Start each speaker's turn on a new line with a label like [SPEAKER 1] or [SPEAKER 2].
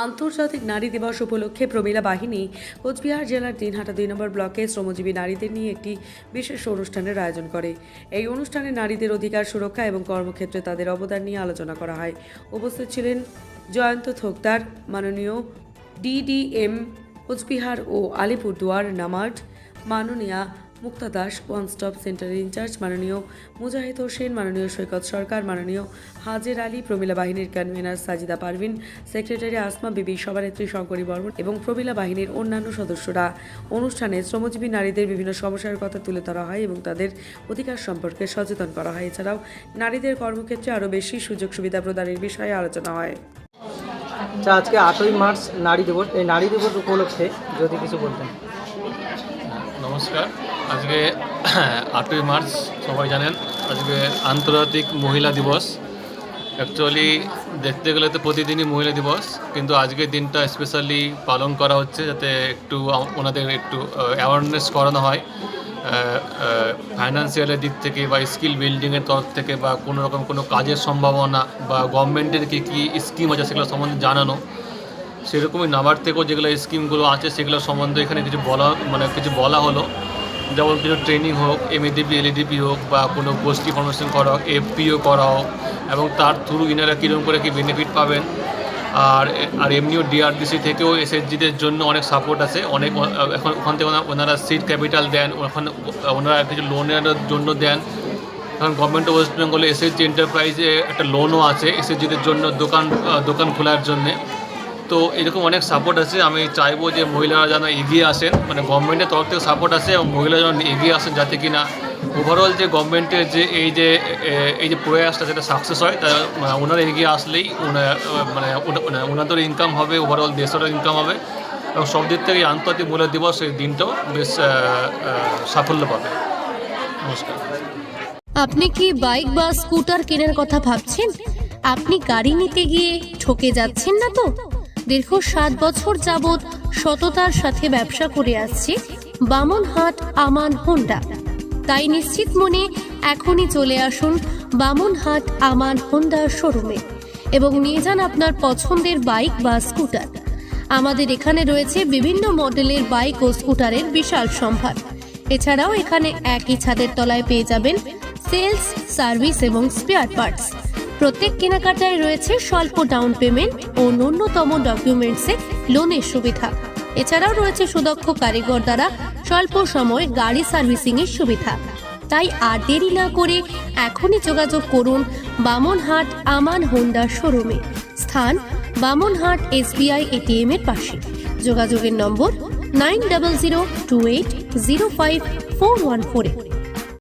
[SPEAKER 1] আন্তর্জাতিক নারী দিবস উপলক্ষে প্রমীলা বাহিনী কোচবিহার জেলার দিনহাটা 2 নম্বর ব্লকে শ্রমজীবী নারীদের নিয়ে একটি বিশেষ অনুষ্ঠানের আয়োজন করে। এই অনুষ্ঠানে নারীদের অধিকার সুরক্ষা এবং কর্মক্ষেত্রে তাদের অবদান নিয়ে আলোচনা করা হয়। উপস্থিত ছিলেন জয়ন্ত থোকদার, মাননীয় ডিডিএম কোচবিহার ও আলিপুরদুয়ার নামার্ড, মাননীয়া মুক্তা দাস ওয়ান স্টপ সেন্টারের ইনচার্জ, মাননীয় মুজাহিদ হোসেন, মাননীয় সৈকত সরকার, মাননীয় হাজের আলী, প্রমীলা বাহিনীর কনভেনার সাজিদা পারভিন, সেক্রেটারি আসমা বিবি, সভানেত্রী শঙ্করী বর্মন এবং প্রমীলা বাহিনীর অন্যান্য সদস্যরা। অনুষ্ঠানে শ্রমজীবী নারীদের বিভিন্ন সমস্যার কথা তুলে ধরা হয় এবং তাদের অধিকার সম্পর্কে সচেতন করা হয়। এছাড়াও নারীদের কর্মক্ষেত্রে আরও বেশি সুযোগ সুবিধা প্রদানের বিষয়ে আলোচনা হয়।
[SPEAKER 2] আজকে 8ই মার্চ নারী দিবস, এই নারী দিবস উপলক্ষে যদি কিছু বলতেন।
[SPEAKER 3] নমস্কার। আজকে 8ই মার্চ সবাই জানেন, আজকে আন্তর্জাতিক মহিলা দিবস। অ্যাকচুয়ালি দেখতে গেলে তো প্রতিদিনই মহিলা দিবস, কিন্তু আজকের দিনটা স্পেশালি পালন করা হচ্ছে যাতে একটু ওনাদের একটু অ্যাওয়ারনেস করানো হয় ফাইন্যান্সিয়ালের দিক থেকে বা স্কিল বিল্ডিংয়ের তরফ থেকে বা কোনো রকম কোনো কাজের সম্ভাবনা বা গভর্নমেন্টের কী কী স্কিম আছে সেগুলো সম্বন্ধে জানানো। সেরকমই নাবার্ড থেকেও যেগুলো স্কিমগুলো আছে সেগুলো সম্বন্ধে এখানে কিছু বলা হলো, যেমন কিছু ট্রেনিং হোক, এমএডিপি এলইডিপি হোক বা কোনো গোষ্ঠী ফর্মেশন করা হোক, এফপিও করা হোক, এবং তার থ্রু ইনারা কীরকম করে কী বেনিফিট পাবেন। আর এমনিও ডিআরডিসি থেকেও এসএইচজিদের জন্য অনেক সাপোর্ট আছে, অনেক এখন ওখান থেকে ওনারা সিড ক্যাপিটাল দেন, ওখানে ওনারা কিছু লোনের জন্য দেন। এখন গভর্নমেন্ট অফ ওয়েস্ট বেঙ্গলে এসএইচজি এন্টারপ্রাইজে একটা লোনও আছে এসএইচজিদের জন্য দোকান খোলার জন্যে। তো এরকম অনেক সাপোর্ট আছে। আমি চাইবো যে মহিলারা যেন এগিয়ে আসেন, মানে গভর্নমেন্টের তরফ থেকে সাপোর্ট আছে এবং মহিলারা যেন এগিয়ে আসেন, যাতে কিনা ওভারঅল যে গভর্নমেন্টের যে এই যে প্রয়াসটা সেটা সাকসেস হয়। তা ওনারা এগিয়ে আসলেই ওনাদের ইনকাম হবে, ওভারঅল দেশেরও ইনকাম হবে এবং সব দিক থেকে আন্তর্জাতিক মহিলা দিবস এই দিনটাও বেশ সাফল্য পাবে। নমস্কার।
[SPEAKER 4] আপনি কি বাইক বা স্কুটার কেনার কথা ভাবছেন? আপনি গাড়ি নিতে গিয়ে ঠকে যাচ্ছেন না তো? দীর্ঘ 7 বছর যাবৎ সততার সাথে ব্যবসা করে আসছে বামনহাট আমান হোন্ডা। তাই নিশ্চিত মনে এখনই চলে আসুন বামনহাট আমান হোন্ডা শোরুমে এবং নিয়ে যান আপনার পছন্দের বাইক বা স্কুটার। আমাদের এখানে রয়েছে বিভিন্ন মডেলের বাইক ও স্কুটারের বিশাল সম্ভার। এছাড়াও এখানে একই ছাদের তলায় পেয়ে যাবেন সেলস, সার্ভিস এবং স্পেয়ার পার্টস। প্রত্যেক কেনাকাটায় রয়েছে স্বল্প ডাউন পেমেন্ট ও ন্যূনতম ডকুমেন্টসে লোনের সুবিধা। এছাড়াও রয়েছে সুদক্ষ কারিগর দ্বারা স্বল্প সময়ে গাড়ি সার্ভিসিং এর সুবিধা। তাই আর দেরি না করে এখনই যোগাযোগ করুন বামনহাট আমান হোন্ডা শোরুমে। স্থান বামনহাট SBI ATM এর পাশে। যোগাযোগের নম্বর 9002805414।